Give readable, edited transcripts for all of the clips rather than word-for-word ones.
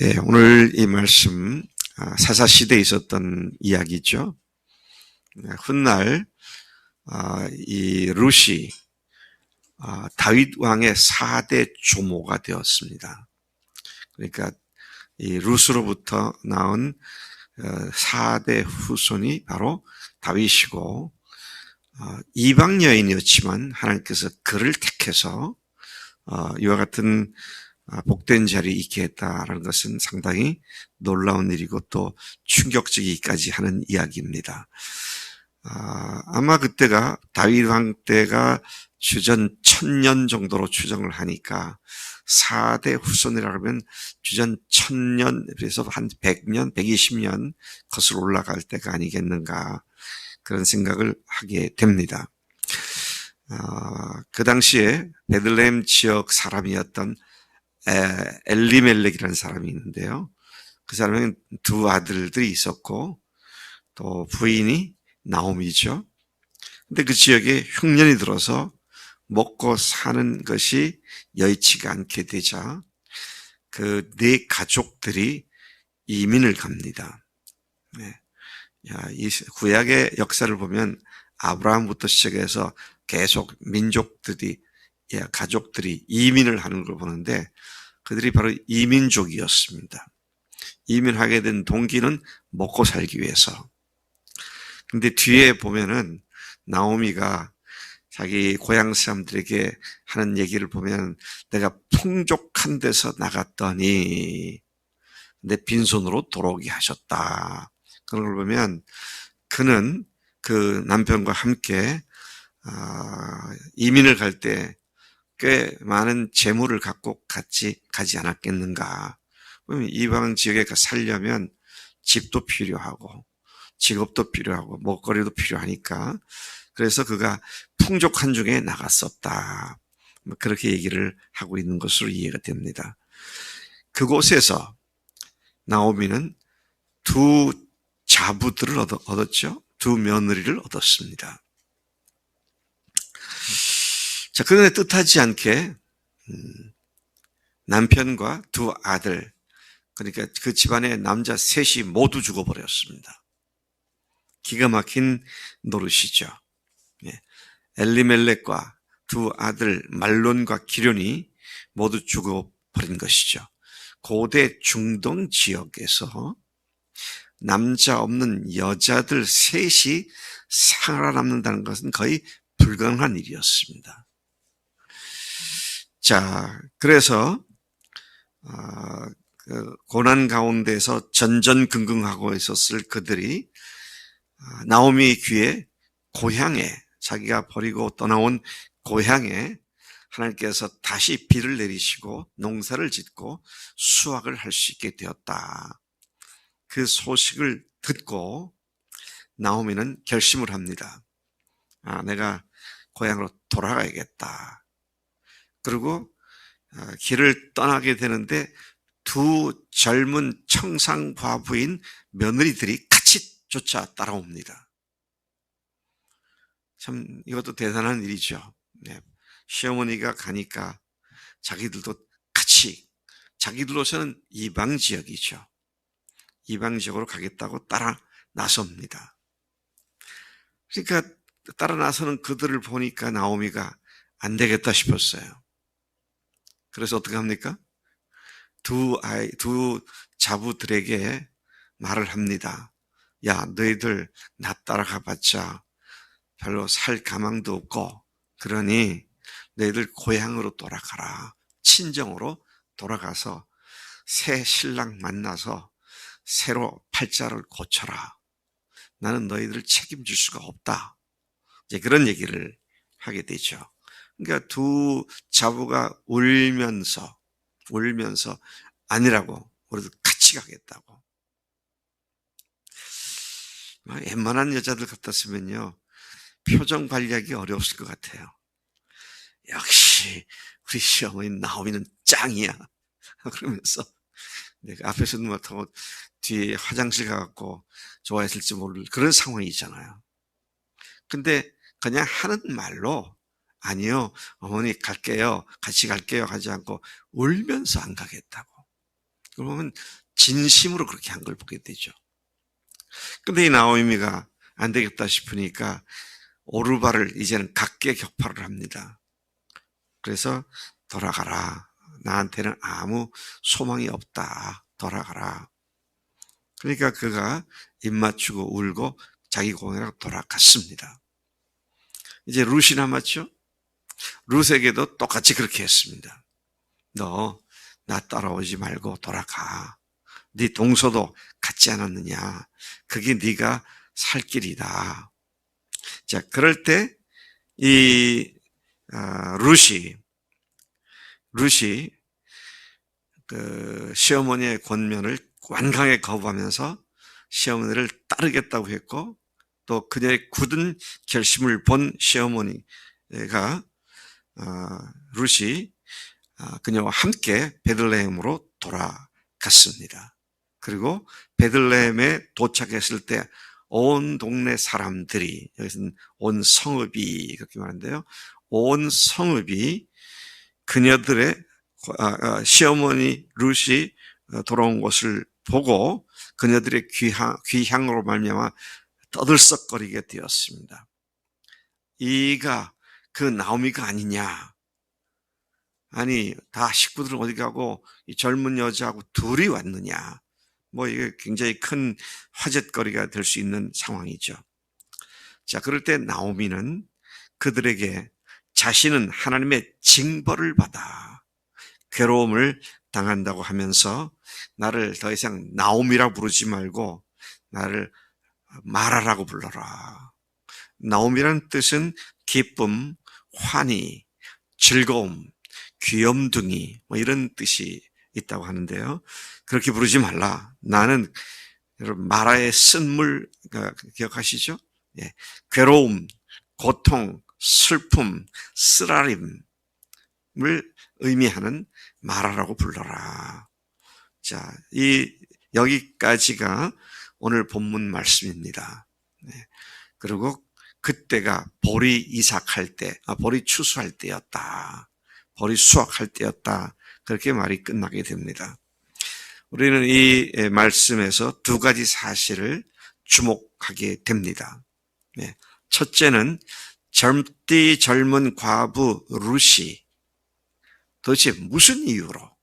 예, 오늘 이 말씀 사사시대에 있었던 이야기죠. 훗날 이 룻이 다윗 왕의 4대 조모가 되었습니다. 그러니까 이 룻으로부터 나온 4대 후손이 바로 다윗이고, 이방 여인이었지만 하나님께서 그를 택해서 이와 같은 복된 자리에 있게 했다라는 것은 상당히 놀라운 일이고 또 충격적이기까지 하는 이야기입니다. 아마 그때가 다윗 왕 때가 주전 1000년 정도로 추정을 하니까 4대 후손이라 그러면 주전 1000년, 그래서 한 100년, 120년 거슬러 올라갈 때가 아니겠는가, 그런 생각을 하게 됩니다. 그 당시에 베들레헴 지역 사람이었던 엘리멜렉이라는 사람이 있는데요. 그 사람은 두 아들들이 있었고 또 부인이 나오미죠. 근데 그 지역에 흉년이 들어서 먹고 사는 것이 여의치가 않게 되자 그 네 가족들이 이민을 갑니다. 네. 이 구약의 역사를 보면 아브라함부터 시작해서 계속 민족들이, 가족들이 이민을 하는 걸 보는데 그들이 바로 이민족이었습니다. 이민하게 된 동기는 먹고 살기 위해서. 근데 뒤에 보면은 나오미가 자기 고향 사람들에게 하는 얘기를 보면 내가 풍족한 데서 나갔더니 내 빈손으로 돌아오게 하셨다. 그런 걸 보면 그는 그 남편과 함께 이민을 갈 때 꽤 많은 재물을 갖고 가지 않았겠는가. 이방 지역에 살려면 집도 필요하고 직업도 필요하고 먹거리도 필요하니까 그래서 그가 풍족한 중에 나갔었다. 그렇게 얘기를 하고 있는 것으로 이해가 됩니다. 그곳에서 나오미는 두 자부들을 얻었죠. 두 며느리를 얻었습니다. 자, 그런데 뜻하지 않게 남편과 두 아들, 그러니까 그 집안의 남자 셋이 모두 죽어버렸습니다. 기가 막힌 노릇이죠. 엘리멜렉과 두 아들 말론과 기련이 모두 죽어버린 것이죠. 고대 중동 지역에서 남자 없는 여자들 셋이 살아남는다는 것은 거의 불가능한 일이었습니다. 자, 그래서 그 고난 가운데서 전전긍긍하고 있었을 그들이 나오미 귀에 고향에, 자기가 버리고 떠나온 고향에 하나님께서 다시 비를 내리시고 농사를 짓고 수확을 할 수 있게 되었다. 그 소식을 듣고 나오미는 결심을 합니다. 내가 고향으로 돌아가야겠다. 그리고 길을 떠나게 되는데 두 젊은 청상과부인 며느리들이 같이 쫓아 따라옵니다. 참 이것도 대단한 일이죠. 시어머니가 가니까 자기들도 같이, 자기들로서는 이방 지역이죠. 이방 지역으로 가겠다고 따라 나섭니다. 그러니까 따라 나서는 그들을 보니까 나오미가 안 되겠다 싶었어요. 그래서 어떻게 합니까? 두 자부들에게 말을 합니다. 야, 너희들 나 따라가 봤자 별로 살 가망도 없고 그러니 너희들 고향으로 돌아가라. 친정으로 돌아가서 새 신랑 만나서 새로 팔자를 고쳐라. 나는 너희들을 책임질 수가 없다. 이제 그런 얘기를 하게 되죠. 그러니까 두 자부가 울면서 아니라고, 우리도 같이 가겠다고. 웬만한 여자들 같았으면요, 표정 관리하기 어려웠을 것 같아요. 역시 우리 시어머니 나오미는 짱이야. 그러면서 내가 앞에서 눈 맡고 뒤에 화장실 가갖고 좋아했을지 모를 그런 상황이잖아요. 근데 그냥 하는 말로 아니요, 어머니 갈게요, 같이 갈게요 하지 않고 울면서 안 가겠다고. 그러면 진심으로 그렇게 한 걸 보게 되죠. 근데 이 나오미가 안 되겠다 싶으니까 오르바를 이제는 각계격파를 합니다. 그래서 돌아가라. 나한테는 아무 소망이 없다. 돌아가라. 그러니까 그가 입 맞추고 울고 자기 고향으로 돌아갔습니다. 이제 룻이 남았죠? 룻에게도 똑같이 그렇게 했습니다. 너 나 따라오지 말고 돌아가. 네 동서도 같지 않았느냐. 그게 네가 살 길이다. 자, 그럴 때 이 룻이 그 시어머니의 권면을 완강하게 거부하면서 시어머니를 따르겠다고 했고, 또 그녀의 굳은 결심을 본 시어머니가 룻이 그녀와 함께 베들레헴으로 돌아갔습니다. 그리고 베들레헴에 도착했을 때 온 동네 사람들이, 여기서는 온 성읍이 그렇게 말하는데요, 온 성읍이 그녀들의 시어머니 룻이 돌아온 것을 보고 그녀들의 귀향으로 말미암아 떠들썩거리게 되었습니다. 이가 그 나오미가 아니냐. 아니, 다 식구들은 어디 가고 이 젊은 여자하고 둘이 왔느냐. 뭐 이게 굉장히 큰 화제거리가 될 수 있는 상황이죠. 자, 그럴 때 나오미는 그들에게 자신은 하나님의 징벌을 받아 괴로움을 당한다고 하면서 나를 더 이상 나오미라고 부르지 말고 나를 마라라고 불러라. 나오미라는 뜻은 기쁨, 환희, 즐거움, 귀염둥이 뭐 이런 뜻이 있다고 하는데요. 그렇게 부르지 말라. 나는 여러분 마라의 쓴물 기억하시죠? 예. 괴로움, 고통, 슬픔, 쓰라림을 의미하는 마라라고 불러라. 자, 여기까지가 오늘 본문 말씀입니다. 네. 그리고 그때가 보리 이삭할 때, 보리 추수할 때였다. 보리 수확할 때였다. 그렇게 말이 끝나게 됩니다. 우리는 이 말씀에서 두 가지 사실을 주목하게 됩니다. 네. 첫째는 젊디 젊은 과부 룻이 도대체 무슨 이유로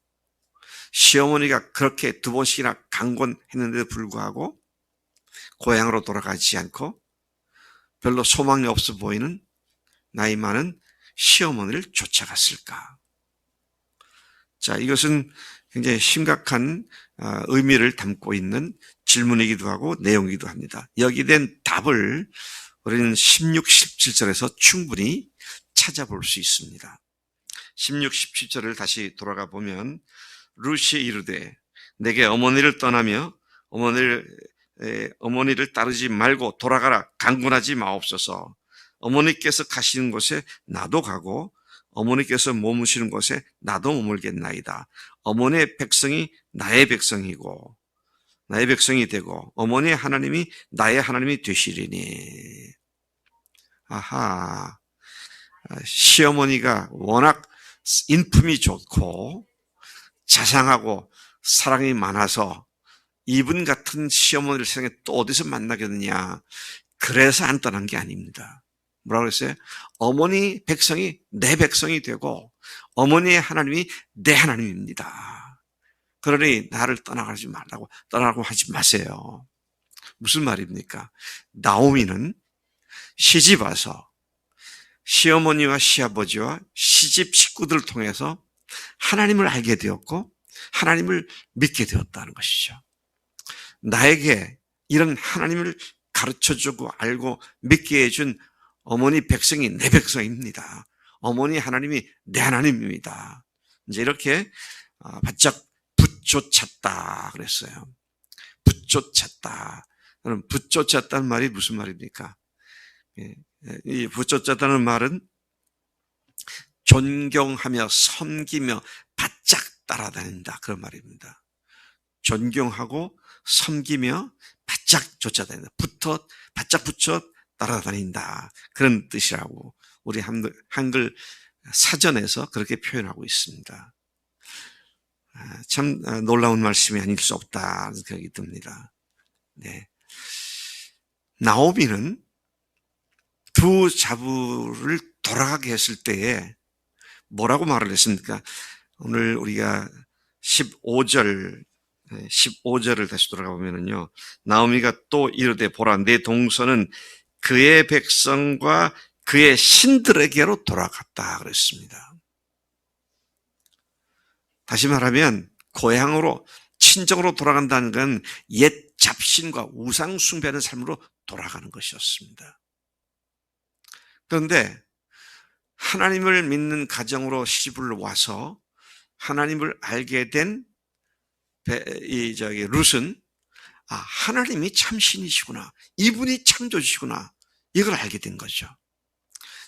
시어머니가 그렇게 두 번씩이나 강권했는데도 불구하고 고향으로 돌아가지 않고 별로 소망이 없어 보이는 나이 많은 시어머니를 쫓아갔을까? 자, 이것은 굉장히 심각한 의미를 담고 있는 질문이기도 하고 내용이기도 합니다. 여기에 대한 답을 우리는 16, 17절에서 충분히 찾아볼 수 있습니다. 16, 17절을 다시 돌아가 보면 룻이 이르되 내게 어머니를 떠나며 어머니를 따르지 말고 돌아가라. 강군하지 마옵소서. 어머니께서 가시는 곳에 나도 가고 어머니께서 머무시는 곳에 나도 머물겠나이다. 어머니의 백성이 나의 백성이고 나의 백성이 되고 어머니의 하나님이 나의 하나님이 되시리니. 아하, 시어머니가 워낙 인품이 좋고 자상하고 사랑이 많아서 이분 같은 시어머니를 세상에 또 어디서 만나겠느냐. 그래서 안 떠난 게 아닙니다. 뭐라고 그랬어요? 어머니 백성이 내 백성이 되고 어머니의 하나님이 내 하나님입니다. 그러니 나를 떠나가고 하지 마세요. 무슨 말입니까? 나오미는 시집 와서 시어머니와 시아버지와 시집 식구들을 통해서 하나님을 알게 되었고 하나님을 믿게 되었다는 것이죠. 나에게 이런 하나님을 가르쳐주고 알고 믿게 해준 어머니 백성이 내 백성입니다. 어머니 하나님이 내 하나님입니다. 이제 이렇게 바짝 붙쫓았다 그랬어요. 붙쫓았다. 그럼 붙쫓았다는 말이 무슨 말입니까? 이 붙쫓았다는 말은 존경하며 섬기며 바짝 따라다닌다 그런 말입니다. 존경하고 섬기며 바짝 쫓아다닌다. 바짝 붙여 따라다닌다. 그런 뜻이라고 우리 한글 사전에서 그렇게 표현하고 있습니다. 참 놀라운 말씀이 아닐 수 없다는 생각이 듭니다. 네. 나오미는 두 자부를 돌아가게 했을 때에 뭐라고 말을 했습니까? 오늘 우리가 15절을 다시 돌아가 보면은요, 나오미가 또 이르되 보라, 내 동서는 그의 백성과 그의 신들에게로 돌아갔다 그랬습니다. 다시 말하면 고향으로, 친정으로 돌아간다는 건 옛 잡신과 우상 숭배하는 삶으로 돌아가는 것이었습니다. 그런데 하나님을 믿는 가정으로 시집을 와서 하나님을 알게 된 룻은 하나님이 참 신이시구나, 이분이 창조주시구나, 이걸 알게 된 거죠.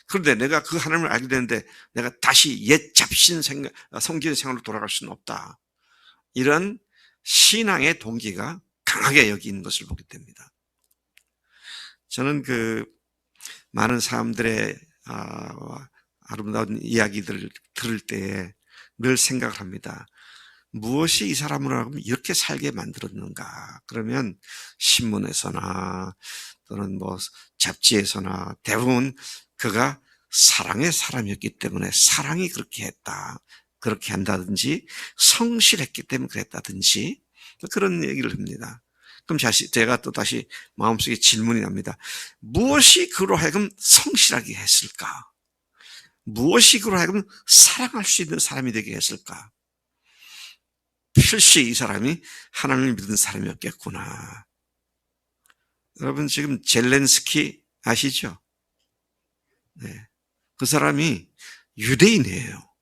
그런데 내가 그 하나님을 알게 되는데 내가 다시 옛 잡신 성전 생활로 돌아갈 수는 없다. 이런 신앙의 동기가 강하게 여기 있는 것을 보게 됩니다. 저는 많은 사람들의 아름다운 이야기들을 들을 때에 늘 생각을 합니다. 무엇이 이 사람을 이렇게 살게 만들었는가? 그러면 신문에서나 또는 잡지에서나 대부분 그가 사랑의 사람이었기 때문에 사랑이 그렇게 했다, 그렇게 한다든지 성실했기 때문에 그랬다든지 그런 얘기를 합니다. 그럼 제가 또 다시 마음속에 질문이 납니다. 무엇이 그로 하여금 성실하게 했을까? 무엇이 그로 하여금 사랑할 수 있는 사람이 되게 했을까? 필시 이 사람이 하나님을 믿는 사람이었겠구나. 여러분 지금 젤렌스키 아시죠? 네. 그 사람이 유대인이에요.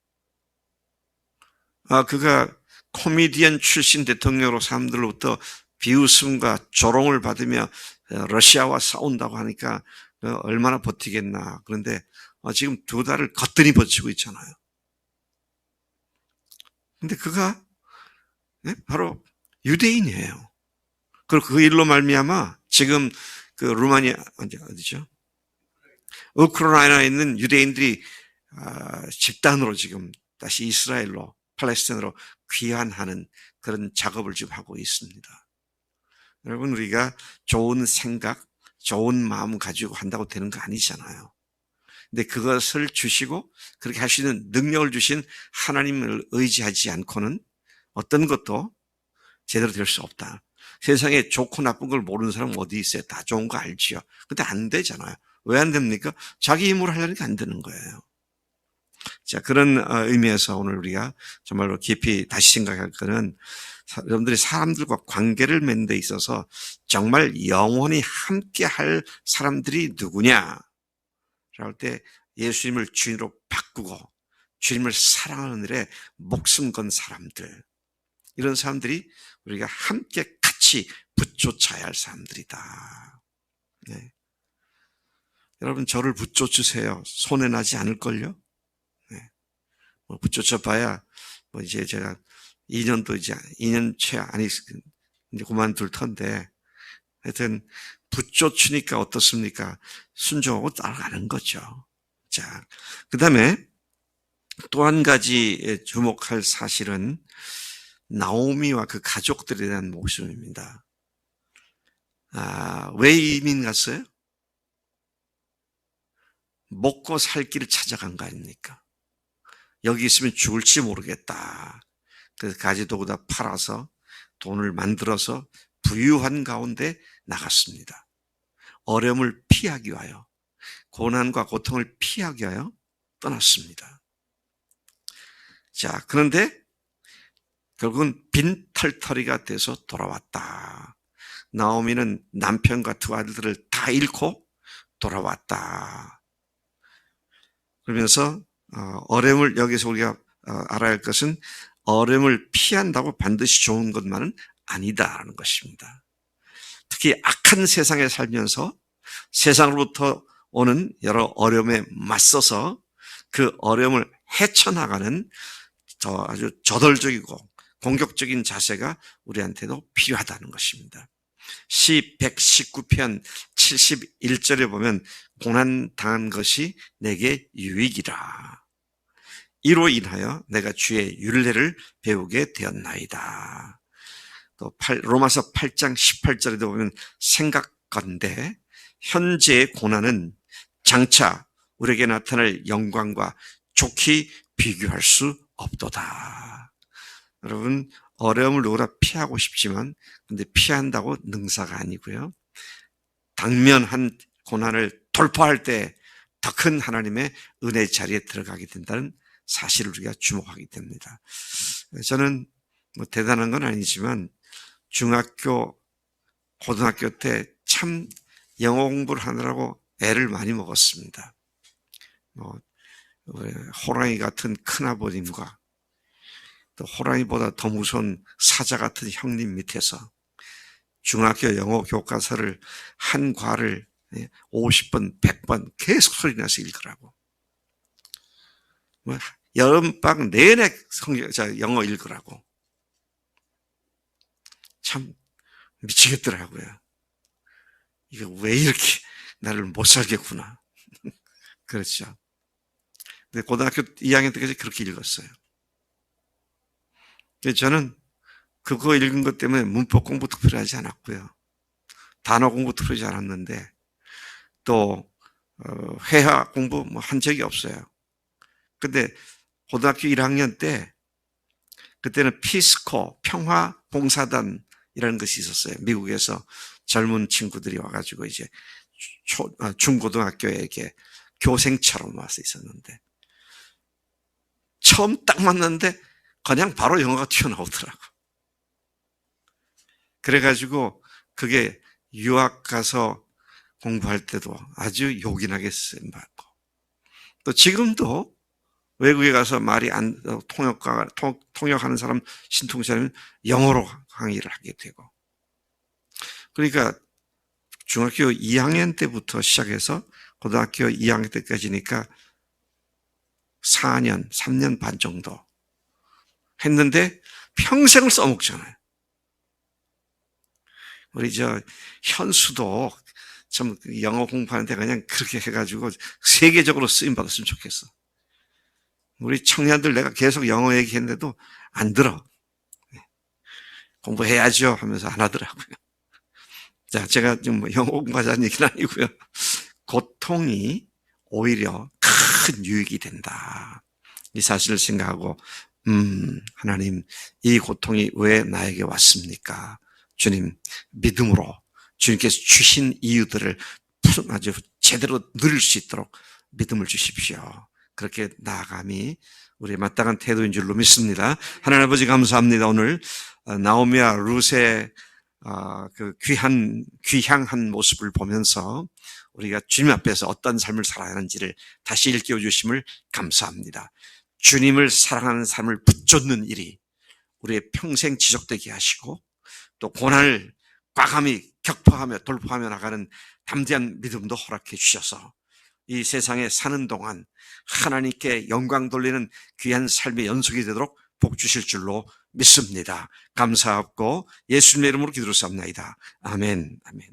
그가 코미디언 출신 대통령으로 사람들로부터 비웃음과 조롱을 받으며 러시아와 싸운다고 하니까 얼마나 버티겠나. 그런데 지금 2달을 거뜬히 버티고 있잖아요. 근데 그가 바로 유대인이에요. 그리고 그 일로 말미암아 지금 루마니아 어디죠? 우크라이나에 있는 유대인들이 집단으로 지금 다시 이스라엘로, 팔레스타인으로 귀환하는 그런 작업을 지금 하고 있습니다. 여러분, 우리가 좋은 생각, 좋은 마음 가지고 한다고 되는 거 아니잖아요. 근데 그것을 주시고 그렇게 할 수 있는 능력을 주신 하나님을 의지하지 않고는 어떤 것도 제대로 될 수 없다. 세상에 좋고 나쁜 걸 모르는 사람 어디 있어요? 다 좋은 거 알지요. 근데 안 되잖아요. 왜 안 됩니까? 자기 힘으로 하려니까 안 되는 거예요. 자, 그런 의미에서 오늘 우리가 정말로 깊이 다시 생각할 거는, 여러분들이 사람들과 관계를 맺는 데 있어서 정말 영원히 함께 할 사람들이 누구냐? 그럴 때 예수님을 주인으로 바꾸고 주님을 사랑하는 일에 목숨 건 사람들, 이런 사람들이 우리가 함께 같이 붙여줘야 할 사람들이다. 네. 여러분, 저를 붙여주세요. 손해나지 않을걸요? 네. 붙여줘봐야, 이제 제가 2년 채 이제 그만둘 터인데, 하여튼, 붙여주니까 어떻습니까? 순종하고 따라가는 거죠. 자, 그 다음에 또 한 가지 주목할 사실은 나오미와 그 가족들에 대한 모습입니다. 왜 이민 갔어요? 먹고 살 길을 찾아간 거 아닙니까? 여기 있으면 죽을지 모르겠다. 그래서 가지도구 다 팔아서 돈을 만들어서 부유한 가운데 나갔습니다. 어려움을 피하기 위하여, 고난과 고통을 피하기 위하여 떠났습니다. 자, 그런데 결국은 빈털터리가 돼서 돌아왔다. 나오미는 남편과 2 아들들을 다 잃고 돌아왔다. 그러면서 어려움을, 여기서 우리가 알아야 할 것은 어려움을 피한다고 반드시 좋은 것만은 아니다라는 것입니다. 특히 악한 세상에 살면서 세상으로부터 오는 여러 어려움에 맞서서 그 어려움을 헤쳐나가는 아주 저돌적이고 공격적인 자세가 우리한테도 필요하다는 것입니다. 시 119편 71절에 보면 고난 당한 것이 내게 유익이라. 이로 인하여 내가 주의 율례를 배우게 되었나이다. 또 로마서 8장 18절에도 보면 생각건대 현재의 고난은 장차 우리에게 나타날 영광과 좋게 비교할 수 없도다. 여러분, 어려움을 누구나 피하고 싶지만 근데 피한다고 능사가 아니고요. 당면한 고난을 돌파할 때 더 큰 하나님의 은혜 자리에 들어가게 된다는 사실을 우리가 주목하게 됩니다. 저는 뭐 대단한 건 아니지만 중학교, 고등학교 때 참 영어 공부를 하느라고 애를 많이 먹었습니다. 호랑이 같은 큰아버님과 또 호랑이보다 더 무서운 사자 같은 형님 밑에서 중학교 영어 교과서를 한 과를 50번, 100번 계속 소리내서 읽으라고. 여름방 내내 영어 읽으라고. 참 미치겠더라고요. 이거 왜 이렇게 나를 못 살겠구나. 그렇죠. 근데 고등학교 2학년 때까지 그렇게 읽었어요. 저는 그거 읽은 것 때문에 문법 공부 특별히 하지 않았고요. 단어 공부 특별히 하지 않았는데 또 회화 공부 한 적이 없어요. 근데 고등학교 1학년 때 그때는 피스코 평화봉사단이라는 것이 있었어요. 미국에서 젊은 친구들이 와가지고 이제 중고등학교에 이렇게 교생처럼 와서 있었는데 처음 딱 만났는데 그냥 바로 영어가 튀어나오더라고. 그래가지고 그게 유학 가서 공부할 때도 아주 요긴하게 쓰임받고 또 지금도 외국에 가서 말이 안 통역하는 사람 신통자는 영어로 강의를 하게 되고 그러니까 중학교 2학년 때부터 시작해서 고등학교 2학년 때까지니까 4년, 3년 반 정도 했는데 평생을 써먹잖아요. 우리 현수도 참 영어 공부하는데 그냥 그렇게 해가지고 세계적으로 쓰임받았으면 좋겠어. 우리 청년들 내가 계속 영어 얘기했는데도 안 들어. 공부해야죠 하면서 안 하더라고요. 자, 제가 좀 영어 공부하자는 얘기는 아니고요. 고통이 오히려 큰 유익이 된다. 이 사실을 생각하고 하나님 이 고통이 왜 나에게 왔습니까? 주님 믿음으로 주님께서 주신 이유들을 아주 제대로 누릴 수 있도록 믿음을 주십시오. 그렇게 나아감이 우리의 마땅한 태도인 줄로 믿습니다. 하나님 아버지 감사합니다. 오늘 나오미와 룻의 그 귀향한 모습을 보면서 우리가 주님 앞에서 어떤 삶을 살아야 하는지를 다시 일깨워 주심을 감사합니다. 주님을 사랑하는 삶을 붙잡는 일이 우리의 평생 지속되게 하시고 또 고난을 과감히 격파하며 돌파하며 나가는 담대한 믿음도 허락해 주셔서 이 세상에 사는 동안 하나님께 영광 돌리는 귀한 삶의 연속이 되도록 복 주실 줄로 믿습니다. 감사하고 예수님의 이름으로 기도를 쌉나이다. 아멘. 아멘.